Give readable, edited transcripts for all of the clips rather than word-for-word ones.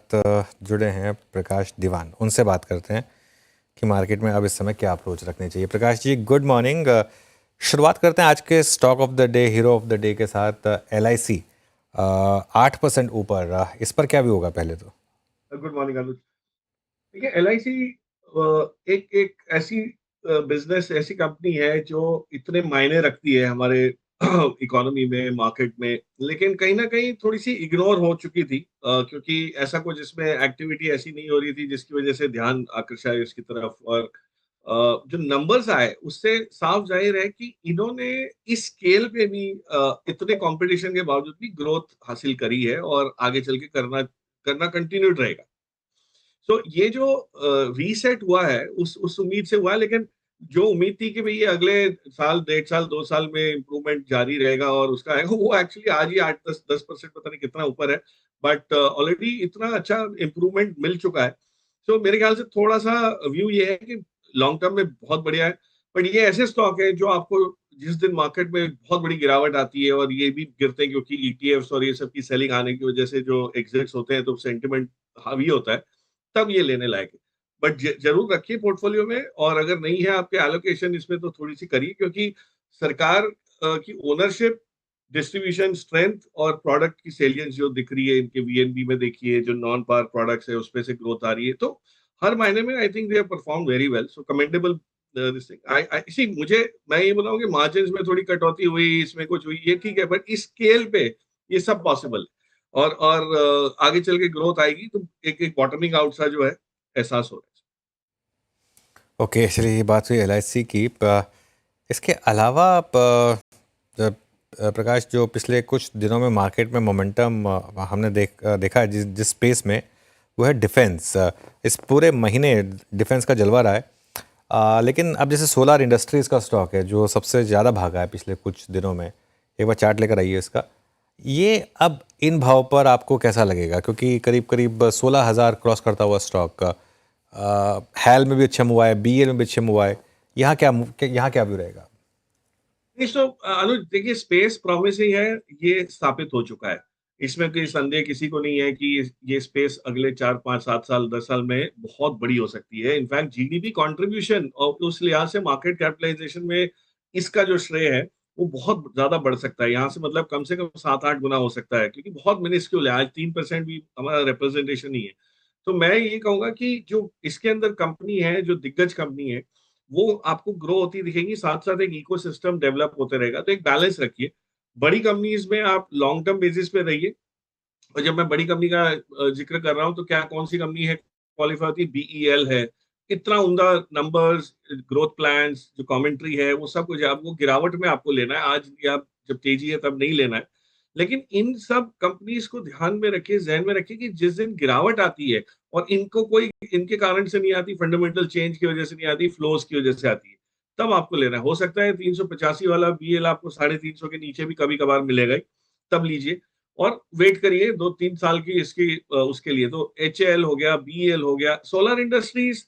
साथ जुड़े हैं प्रकाश दीवान। उनसे बात करते हैं कि मार्केट में अब इस समय क्या अप्रोच रखनी चाहिए। Prakash ji, good morning. शुरुआत करते हैं आज के stock of the day, hero of the day के साथ। LIC 8% ऊपर, इस पर क्या भी होगा पहले तो? गुड मॉर्निंग अनुज। देखिए LIC एक एक ऐसी बिजनेस, ऐसी कंपनी है जो इतने मायने रखती है हमारे इकोनॉमी में, मार्केट में, लेकिन कहीं ना कहीं थोड़ी सी इग्नोर हो चुकी थी, क्योंकि ऐसा कुछ इसमें एक्टिविटी ऐसी नहीं हो रही थी जिसकी वजह से ध्यान आकर्षाए उसकी तरफ। और जो नंबर्स आए उससे साफ जाहिर है कि इन्होंने इस स्केल पे भी इतने कंपटीशन के बावजूद भी ग्रोथ हासिल करी है और आगे चल के करना करना कंटिन्यूड रहेगा। तो ये जो रीसेट हुआ है उस उम्मीद से हुआ है, लेकिन जो उम्मीद थी कि भाई ये अगले साल, 1.5 साल, 2 साल में इम्प्रूवमेंट जारी रहेगा और उसका आएगा, वो एक्चुअली आज ही 8-10% पता नहीं कितना ऊपर है, बट ऑलरेडी इतना अच्छा इम्प्रूवमेंट मिल चुका है। तो मेरे ख्याल से थोड़ा सा व्यू ये है कि लॉन्ग टर्म में बहुत बढ़िया है। बट ये ऐसे स्टॉक है जो आपको जिस दिन मार्केट में बहुत बड़ी गिरावट आती है, और ये भी गिरते हैं क्योंकि ETFs और ये सब की सेलिंग आने की वजह से जो एग्जिट्स होते हैं तो सेंटिमेंट हावी होता है, तब ये लेने लायक है। बट जरूर रखिए पोर्टफोलियो में, और अगर नहीं है आपके एलोकेशन इसमें तो थोड़ी सी करिए, क्योंकि सरकार की ओनरशिप, डिस्ट्रीब्यूशन स्ट्रेंथ और प्रोडक्ट की सेलियंस जो दिख रही है इनके VNB में, देखिए जो नॉन पावर प्रोडक्ट्स है उसमें से ग्रोथ आ रही है, तो हर महीने में I think they have perform very well, so commendable this thing. I see, मुझे, मैं ये बोला हूँ कि मार्जिन में थोड़ी कटौती हुई, इसमें कुछ हुई, ये ठीक है, बट इस स्केल पे ये सब पॉसिबल है। और आगे चल के ग्रोथ आएगी तो एक एक बॉटमिंग आउट सा जो है एहसास हो रहा ओके, चलिए, ये बात हुई LIC की। इसके अलावा प्रकाश, जो पिछले कुछ दिनों में मार्केट में मोमेंटम हमने देखा है जिस स्पेस में, वो है डिफेंस। इस पूरे महीने डिफेंस का जलवा रहा है। लेकिन अब जैसे सोलर इंडस्ट्रीज़ का स्टॉक है जो सबसे ज़्यादा भागा है पिछले कुछ दिनों में। एक बार चार्ट लेकर आइए इसका। ये अब इन भाव पर आपको कैसा लगेगा? क्योंकि करीब करीब 16,000 क्रॉस करता हुआ स्टॉक का, हैल में भी अच्छा हुआ है, BEL में भी अच्छा हुआ है। यहाँ क्या व्यू रहेगा? है। तो अनुज देखिए, स्पेस प्रॉमिसिंग है, ये स्थापित हो चुका है, इसमें कोई संदेह किसी को नहीं है कि ये स्पेस अगले 4, 5, 7 साल, 10 साल में बहुत बड़ी हो सकती है। इनफैक्ट GDP कंट्रीब्यूशन और उस लिहाज से मार्केट कैपिटलाइजेशन में इसका जो श्रेय है वो बहुत ज्यादा बढ़ सकता है। यहाँ से मतलब कम से कम 7-8 गुना हो सकता है, क्योंकि बहुत मिनिस्क्यूल है, आज 3% भी हमारा रिप्रेजेंटेशन नहीं है। तो मैं ये कहूंगा कि जो इसके अंदर कंपनी है, जो दिग्गज कंपनी है, वो आपको ग्रो होती दिखेंगी, साथ साथ एक इकोसिस्टम डेवलप होते रहेगा। तो एक बैलेंस रखिए, बड़ी कंपनीज में आप लॉन्ग टर्म बेसिस पे रहिए। और जब मैं बड़ी कंपनी का जिक्र कर रहा हूँ तो क्या, कौन सी कंपनी है क्वालिफाई होती है? BEL है, इतना उमदा नंबर्स, ग्रोथ प्लान्स, जो कमेंट्री है, वो सब कुछ है। अब वो गिरावट में आपको लेना है आज, या जब तेजी है तब नहीं लेना है। लेकिन इन सब कंपनीज को ध्यान में रखिए, जहन में रखिए कि जिस दिन गिरावट आती है, और इनको कोई इनके कारण से नहीं आती, फंडामेंटल चेंज की वजह से नहीं आती, फ्लोज की वजह से आती है, तब आपको लेना है। हो सकता है 385 वाला BEL आपको 350 के नीचे भी कभी कभार मिलेगा ही, तब लीजिए। और वेट करिए 2-3 साल की इसकी उसके लिए। तो HAL हो गया, BEL हो गया, सोलर इंडस्ट्रीज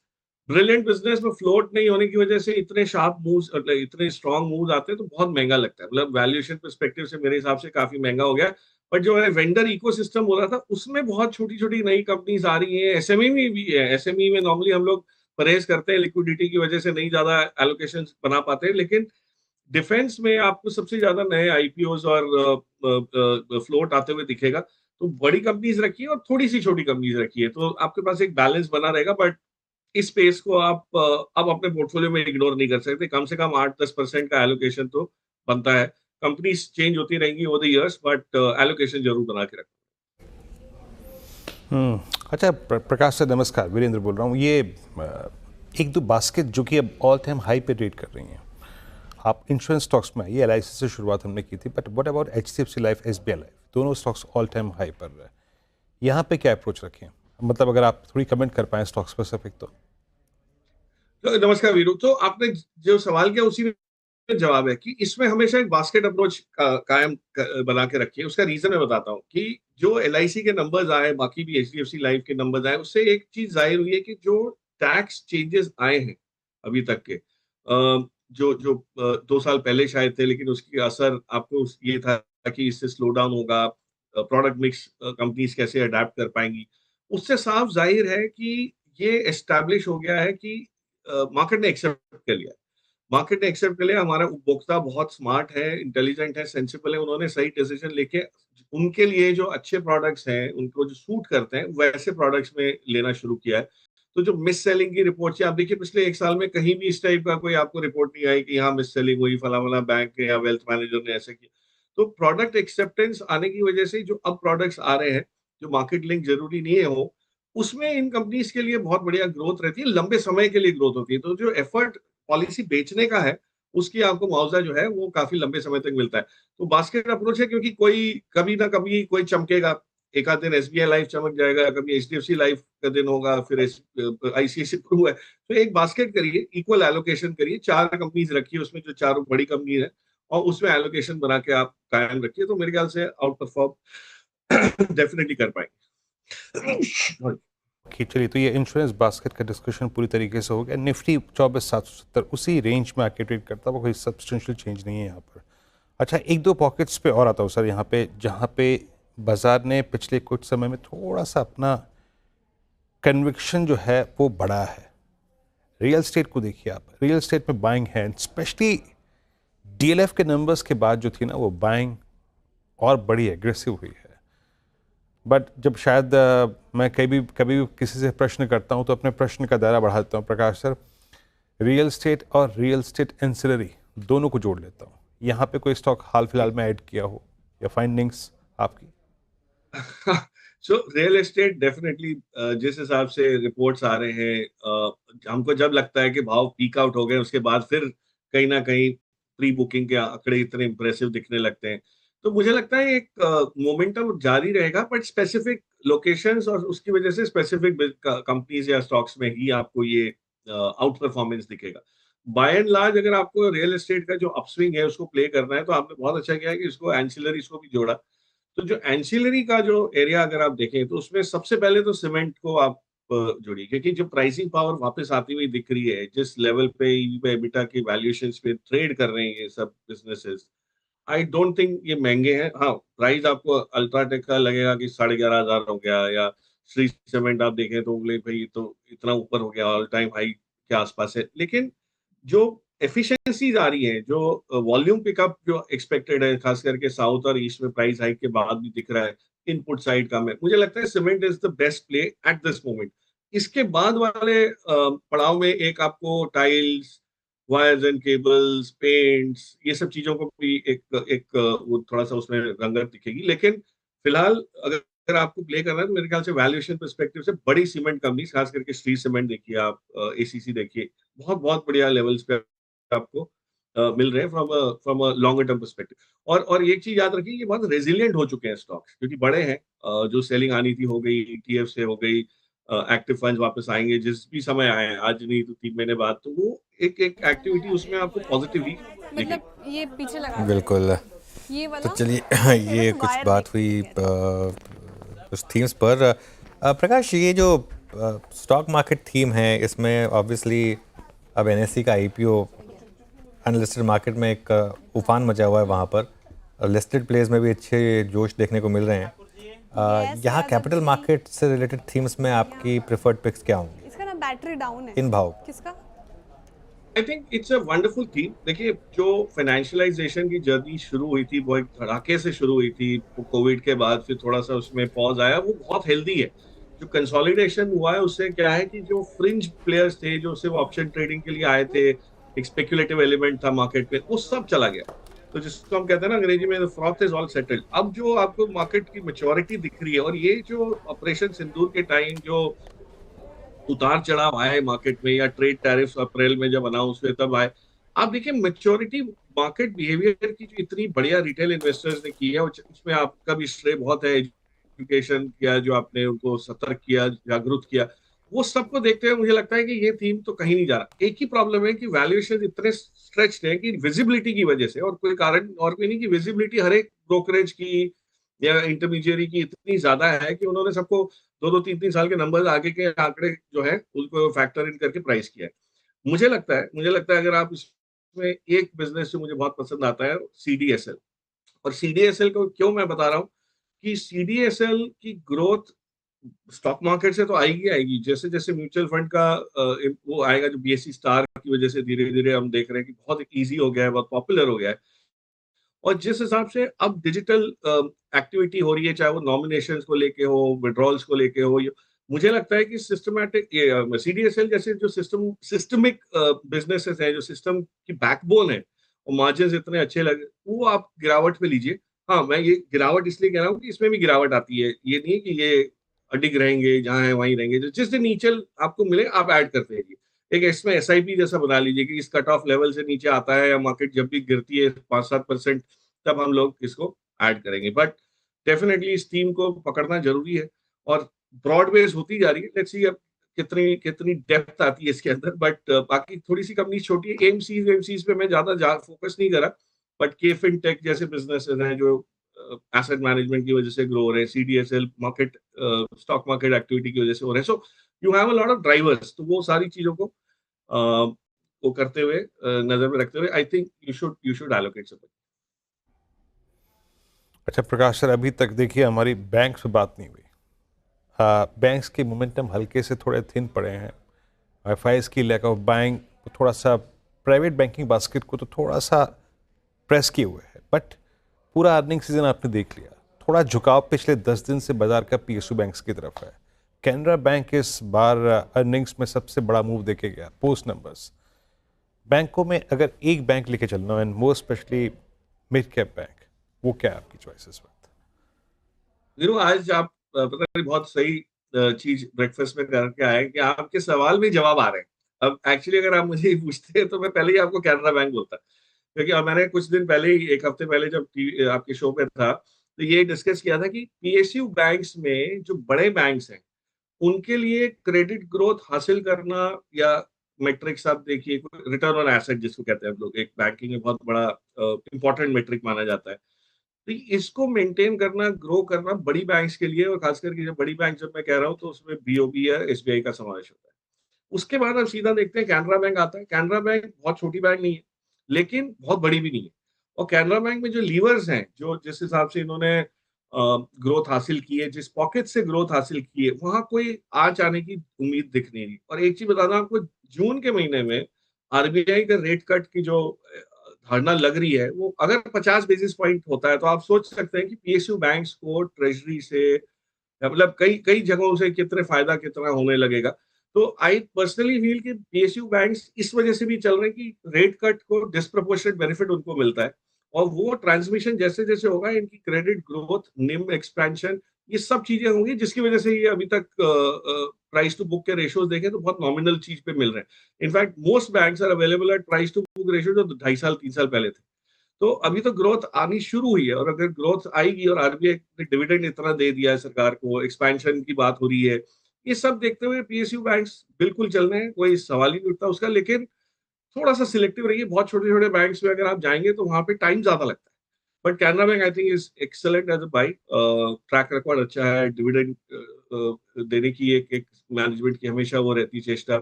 ब्रिलियंट बिजनेस में फ्लोट नहीं होने की वजह से इतने शार्प मूव्स, इतने स्ट्रॉन्ग मूव्स आते हैं तो बहुत महंगा लगता है। मतलब वैल्यूएशन पर्सपेक्टिव से मेरे हिसाब से काफी महंगा हो गया। बट जो है वेंडर इकोसिस्टम हो रहा था, उसमें बहुत छोटी छोटी नई कंपनीज आ रही हैं। SME में भी है, SME में नॉर्मली हम लोग परहेज करते हैं, लिक्विडिटी की वजह से नहीं ज्यादा एलोकेशन बना पाते हैं, लेकिन डिफेंस में आपको सबसे ज्यादा नए IPOs और फ्लोट आते हुए दिखेगा। तो बड़ी कंपनीज रखिए और थोड़ी सी छोटी कंपनीज रखिए, तो आपके पास एक बैलेंस बना रहेगा। बट इस स्पेस को आप अब अपने पोर्टफोलियो में इग्नोर नहीं कर सकते। कम से कम 8-10% का एलोकेशन तो बनता है। कंपनीज चेंज होती रहेंगी over the years, but allocation जरूर बना के रखें। अच्छा, प्रकाश सर नमस्कार, वीरेंद्र बोल रहा हूँ। ये एक दो बास्केट जो कि अब ऑल टाइम हाई पे ट्रेड कर रही हैं। आप इंश्योरेंस स्टॉक्स में, ये LIC से शुरुआत हमने की थी, but what about HDFC life, SBI life, दोनों स्टॉक्स ऑल टाइम हाई पर रहे। यहाँ पे क्या अप्रोच रखें? मतलब अगर आप थोड़ी कमेंट कर पाएँ स्टॉक स्पेसिफिक तो। तो नमस्कार वीरू, तो आपने जो सवाल किया उसी में जवाब है कि इसमें हमेशा एक बास्केट अप्रोच कायम बना के रखिए। उसका रीजन मैं बताता हूँ कि जो LIC के नंबर्स आए, बाकी भी HDFC लाइफ के नंबर्स आए, उससे एक चीज जाहिर हुई है कि जो टैक्स चेंजेस आए हैं अभी तक के, जो जो 2 साल पहले शायद थे, लेकिन उसकी असर आपको ये था कि इससे स्लो डाउन होगा, प्रोडक्ट मिक्स कंपनीज कैसे अडेप्ट कर पाएंगी, उससे साफ जाहिर है कि ये एस्टैब्लिश हो गया है कि मार्केट ने एक्सेप्ट कर लिया। मार्केट ने एक्सेप्ट कर लिया, हमारा उपभोक्ता बहुत स्मार्ट है, इंटेलिजेंट है, सेंसिबल है, उन्होंने सही डिसीजन लेके उनके लिए जो अच्छे प्रोडक्ट्स हैं, उनको जो सूट करते हैं, वैसे प्रोडक्ट्स में लेना शुरू किया है। तो जो मिस सेलिंग की रिपोर्ट्स आप देखिए पिछले 1 साल में कहीं भी इस टाइप का कोई आपको रिपोर्ट नहीं आई कि यहाँ मिस सेलिंग हुई, फला-फला बैंक या वेल्थ मैनेजर ने ऐसे किया। तो प्रोडक्ट एक्सेप्टेंस आने की वजह से जो अब प्रोडक्ट्स आ रहे हैं, जो मार्केट लिंक ज़रूरी नहीं है हो, उसमें इन कंपनीज़ के लिए बहुत बढ़िया ग्रोथ रहती है, लंबे समय के लिए ग्रोथ होती है। तो जो एफर्ट पॉलिसी बेचने का है, उसकी आपको मुआवजा जो है वो काफ़ी लंबे समय तक मिलता है। तो बास्केट अप्रोच है क्योंकि कोई कभी ना कभी कोई चमकेगा। एक आध दिन एसबीआई लाइफ चमक जाएगा, कभी एचडीएफसी लाइफ का दिन होगा, फिर आईसीआईसी प्रू है। तो एक बास्केट करिए, इक्वल एलोकेशन करिए, 4 कंपनीज रखिए उसमें जो चारों बड़ी कंपनी है और उसमें एलोकेशन बना के आप कायम रखिए तो मेरे ख्याल से आउट परफॉर्म डेफिनेटली कर पाएंगे। कि चलिए, तो ये इंश्योरेंस बास्केट का डिस्कशन पूरी तरीके से हो गया। निफ्टी 24,770 उसी रेंज में आके ट्रेड करता है, कोई सब्सटेंशियल चेंज नहीं है यहाँ पर। अच्छा, एक दो पॉकेट्स पे और आता हूँ सर, यहाँ पे जहाँ पे बाजार ने पिछले कुछ समय में थोड़ा सा अपना कन्विक्शन जो है वो बढ़ा है। रियल एस्टेट को देखिए आप, रियल एस्टेट में बाइंग है, स्पेशली डीएलएफ के नंबर्स के बाद जो थी ना वो बाइंग और बड़ी एग्रेसिव हुई है। बट जब शायद मैं कभी भी किसी से प्रश्न करता हूं तो अपने प्रश्न का दायरा बढ़ा देता हूं, प्रकाश सर, रियल एस्टेट और रियल एस्टेट एंसिलरी दोनों को जोड़ लेता हूं। यहाँ पे कोई स्टॉक हाल फिलहाल में ऐड किया हो या फाइंडिंग्स आपकी? सो रियल एस्टेट डेफिनेटली जिस हिसाब से रिपोर्ट्स आ रहे हैं, हमको जब लगता है कि भाव पीक आउट हो गए उसके बाद फिर कहीं ना कहीं प्री बुकिंग के आंकड़े इतने इंप्रेसिव दिखने लगते हैं। तो मुझे लगता है एक मोमेंटम जारी रहेगा बट स्पेसिफिक लोकेशंस और उसकी वजह से स्पेसिफिक कंपनीज या स्टॉक्स में ही आपको ये आउट परफॉर्मेंस दिखेगा। बाय एंड लार्ज अगर आपको रियल एस्टेट का जो अपस्विंग है उसको प्ले करना है तो आपने बहुत अच्छा किया है कि इसको एंसिलरीज को भी जोड़ा। तो जो एंसिलरी का जो एरिया अगर आप देखें तो उसमें सबसे पहले तो सीमेंट को आप जोड़िए क्योंकि जो प्राइसिंग पावर वापस आती हुई दिख रही है, जिस लेवल पे ईवी पे एबिटा की वैल्यूएशंस पे ट्रेड कर रहे हैं ये सब बिजनेसेस, आई डोंट थिंक ये महंगे हैं। हाँ, प्राइस आपको अल्ट्राटेक का लगेगा कि 11,500 हो गया, या श्री सीमेंट आप देखें तो बोले भाई ये तो इतना ऊपर हो गया, ऑल टाइम हाई के आसपास है। लेकिन जो एफिशिएंसीज आ रही हैं, जो वॉल्यूम पिकअप जो एक्सपेक्टेड है, खास करके साउथ और ईस्ट में प्राइस हाइक के बाद भी दिख रहा है, इनपुट साइड का में मुझे लगता है cement is the best play at this moment. इसके बाद वाले पड़ाव में एक आपको tiles, wires and cables, paints, ये सब चीजों को भी एक एक वो थोड़ा सा उसमें रंगत दिखेगी। लेकिन फिलहाल अगर अगर आपको प्ले करना है तो मेरे ख्याल से वैल्यूएशन पर्सपेक्टिव से बड़ी सीमेंट कंपनी, खास करके श्री सीमेंट देखिए आप, एसीसी देखिए, बहुत बहुत बढ़िया लेवल्स पे आपको मिल रहे हैं from a longer term perspective. और एक चीज याद रखिए, ये बहुत रेजिलिएंट हो चुके हैं स्टॉक्स क्योंकि बड़े हैं। जो सेलिंग आनी थी हो गई, ईटीएफ से हो गई, एक्टिव फंड्स वापस आएंगे जिस भी समय आए, आज नहीं तो 3 महीने बाद, तो वो एक एक एक्टिविटी उसमें आपको पॉजिटिवली दिखेगी। मतलब ये पीछे लगा दो। बिल्कुल। ये तो वाला चलिए है ये ना, कुछ वायर बात हुई कुछ थीम्स पर। प्रकाश, ये जो स्टॉक मार्केट थीम है इसमें ऑब्वियसली अब एनएससी का आईपीओ, अनलिस्टेड मार्केट में एक उफान मचा हुआ है वहाँ पर। लिस्टेड प्लेस में भी अच्छे जोश देखने को मिल रहे हैं। यहाँ कैपिटल मार्केट से रिलेटेड थीम्स में आपकी प्रेफर्ड पिक्स क्या होंगी इसका ना बैटरी डाउन है। इन भाव? किसका? I think it's a wonderful theme. देखिए, जो फाइनेंशियलाइजेशन की जर्नी शुरू हुई थी वो एक धड़ाके से शुरू हुई थी, कोविड के बाद फिर थोड़ा सा उसमें पॉज आया, वो बहुत हेल्दी है। जो कंसोलिडेशन हुआ है उससे क्या है कि जो फ्रिंज प्लेयर्स थे जो सिर्फ ऑप्शन ट्रेडिंग के लिए आए थे, एक स्पेक्युलेटिव एलिमेंट था मार्केट में, वो सब चला गया। तो जिसको हम कहते हैं ना अंग्रेजी में, फ्रॉथ इज ऑल सेटल्ड। अब जो आपको मार्केट की मैच्योरिटी दिख रही है, और ये जो ऑपरेशन सिंदूर के टाइम जो उतार चढ़ाव आए मार्केट में, या ट्रेड टैरिफ्स अप्रैल में जब अनाउंस हुए तब आए, आप देखिए मैच्योरिटी मार्केट बिहेवियर की जो इतनी बढ़िया रिटेल इन्वेस्टर्स ने की है, उसमें आपका भी श्रेय बहुत है। एजुकेशन किया, जो आपने उनको सतर्क किया, जागरूक किया, वो सबको देखते हुए मुझे लगता है कि ये थीम तो कहीं नहीं जा रहा। एक ही प्रॉब्लम है कि वैल्यूएशन इतने स्ट्रेच्ड है कि विजिबिलिटी की वजह से, और कोई कारण और कोई नहीं, कि विजिबिलिटी हर एक ब्रोकरेज की या इंटरमीडियरी की इतनी ज्यादा है कि उन्होंने सबको 2-2 3-3 साल के नंबर, आगे के आंकड़े जो है उसको फैक्टर इन करके प्राइस किया है। मुझे लगता है अगर आप इसमें एक बिजनेस जो मुझे बहुत पसंद आता है, सीडीएसएल। और सीडीएसएल को क्यों मैं बता रहा हूँ कि सीडीएसएल की ग्रोथ स्टॉक मार्केट से तो आएगी आएगी, जैसे जैसे म्यूचुअल फंड का वो आएगा, जो बीएसई स्टार की वजह से धीरे धीरे हम देख रहे हैं कि बहुत इजी हो गया है, बहुत पॉपुलर हो गया है। और जिस हिसाब से अब डिजिटल एक्टिविटी हो रही है, चाहे वो नॉमिनेशंस को लेके हो, विड्रॉल्स को लेके हो, मुझे लगता है कि सिस्टमैटिक सीडीएसएल जैसे जो सिस्टमिक बिजनेसेस हैं, जो सिस्टम की बैकबोन है, और मार्जिन इतने अच्छे लगे, वो आप गिरावट पे लीजिए। हाँ, मैं ये गिरावट इसलिए कह रहा हूँ कि इसमें भी गिरावट आती है, ये नहीं कि ये अडिग रहेंगे, जहाँ है वहीं रहेंगे। जिस दिन नीचे आपको मिले आप ऐड करते रहिए। एक इसमें एसआईपी जैसा बना लीजिए कि इस कट ऑफ लेवल से नीचे आता है, या मार्केट जब भी गिरती है 5-7%, तब हम लोग इसको ऐड करेंगे। बट डेफिनेटली इस टीम को पकड़ना जरूरी है, और ब्रॉड बेस होती जा रही है। लेट्स सी अब कितनी कितनी डेप्थ आती है इसके अंदर। बट बाकी थोड़ी सी कंपनी छोटी है, एमसीज पे मैं ज्यादा फोकस नहीं करा। बट के फिनटेक जैसे बिजनेसेस हैं जो एसेट मैनेजमेंट की वजह से ग्रो हो रहे हैं, CDSL market stock market activity की वजह से हो रहे हैं। So you have a lot of drivers, तो वो सारी चीजों को वो करते हुए, नजर में रखते हुए, I think you should allocate some. अच्छा प्रकाश सर, अभी तक देखिए हमारी बैंक से बात नहीं हुई। बैंक्स के मोमेंटम हल्के से थोड़े थिन पड़े हैं। एफआईएस की लैक ऑफ बाइंग थोड़ा सा प्राइवेट बैंकिंग बास्केट को तो थोड़ा सा प्रेस किए हुए है, बट पूरा अर्निंग सीजन आपने देख लिया, थोड़ा झुकाव पिछले 10 दिन से बाजार का पीएसयू बैंक्स की तरफ है। कैनरा बैंक इस बार अर्निंग्स में सबसे बड़ा मूव देके गया पोस्ट नंबर्स। बैंकों में अगर एक बैंक लेके चलना, and more specially mid cap bank, वो क्या है आपकी चॉइस इस वक्त? आज आप पता नहीं बहुत सही चीज ब्रेकफास्ट में करके आए कि आपके सवाल में जवाब आ रहे हैं। अब एक्चुअली अगर आप मुझे पूछते हैं तो मैं पहले ही आपको कैनरा बैंक बोलता, क्योंकि अब मैंने कुछ दिन पहले ही, एक हफ्ते पहले जब आपके शो पे था, तो ये डिस्कस किया था कि पीएसयू बैंक्स में जो बड़े बैंक्स हैं, उनके लिए क्रेडिट ग्रोथ हासिल करना, या मेट्रिक्स आप देखिए, रिटर्न ऑन एसेट जिसको कहते हैं हम लोग, एक बैंकिंग में बहुत बड़ा इंपॉर्टेंट मेट्रिक माना जाता है। तो इसको मेंटेन करना, ग्रो करना बड़ी बैंक्स के लिए, और खास करके जब बड़ी बैंक जब मैं कह रहा हूँ तो उसमें बीओबी या एसबीआई का समावेश होता है। उसके बाद अब सीधा देखते हैं कैनरा बैंक आता है। कैनरा बैंक बहुत छोटी बैंक नहीं है, लेकिन बहुत बड़ी भी नहीं है। और कैनरा बैंक में जो लीवर्स हैं, जो जिस हिसाब से इन्होंने ग्रोथ हासिल की है, जिस पॉकेट से ग्रोथ हासिल की है, वहां कोई आंच आने की उम्मीद दिख नहीं रही। और एक चीज बता दूं आपको, जून के महीने में आरबीआई का रेट कट की जो धारणा लग रही है, वो अगर 50 बेसिस पॉइंट होता है, तो आप सोच सकते हैं कि पीएसयू बैंक्स को ट्रेजरी से, मतलब कई कई जगहों से कितने फायदा कितना होने लगेगा। तो आई पर्सनली फील कि पीएसयू बैंक्स इस वजह से भी चल रहे हैं कि रेट कट को डिस्प्रोपोर्शनेट बेनिफिट उनको मिलता है, और वो ट्रांसमिशन जैसे जैसे होगा, इनकी क्रेडिट ग्रोथ, निम एक्सपेंशन, ये सब चीजें होंगी, जिसकी वजह से ये अभी तक प्राइस टू बुक के रेशियोज देखें तो बहुत नॉमिनल चीज पे मिल रहे हैं। In fact most banks are available at price to book ratio जो 2.5 साल 3 साल पहले थे। तो अभी तो ग्रोथ आनी शुरू हुई है, और अगर ग्रोथ आएगी, और आरबीआई ने डिविडेंड इतना दे दिया है सरकार को, एक्सपेंशन की बात हो रही है, ये सब देखते हुए पीएसयू बैंक्स बिल्कुल चल रहे हैं, कोई सवाल ही नहीं उठता उसका। लेकिन थोड़ा सा सिलेक्टिव रहिए। बहुत छोटे छोटे बैंक्स में अगर आप जाएंगे तो वहां पे टाइम ज्यादा लगता है। But Canara bank I think is excellent as a buy. Track record अच्छा है, डिविडेंड देने की एक एक मैनेजमेंट की हमेशा वो रहती है चेष्टा।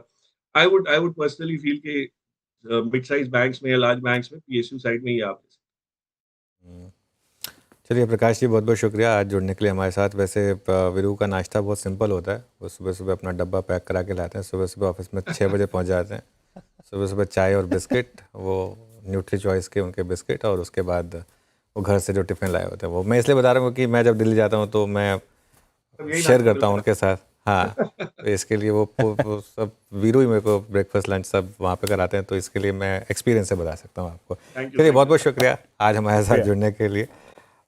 आई वुड पर्सनली फील कि मिड साइज बैंक्स में या लार्ज बैंक्स में पीएसयू साइड में ही आप। चलिए प्रकाश जी, बहुत बहुत शुक्रिया आज जुड़ने के लिए हमारे साथ। वैसे वीरू का नाश्ता बहुत सिंपल होता है, वो सुबह सुबह अपना डब्बा पैक करा के लाते हैं, सुबह सुबह ऑफिस में 6 बजे पहुंच जाते हैं, सुबह सुबह चाय और बिस्किट, वो न्यूट्री चॉइस के उनके बिस्किट, और उसके बाद वो घर से जो टिफ़िन लाए होते हैं, वो मैं इसलिए बता रहा हूँ कि मैं जब दिल्ली जाता हूँ तो मैं शेयर करता हूँ उनके साथ। हाँ, तो इसके लिए वो सब वीरू ही मेरे को ब्रेकफास्ट लंच सब वहाँ पे कराते हैं, तो इसके लिए मैं एक्सपीरियंस से बता सकता हूँ आपको। चलिए बहुत बहुत शुक्रिया आज हमारे साथ जुड़ने के लिए।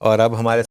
और अब हमारे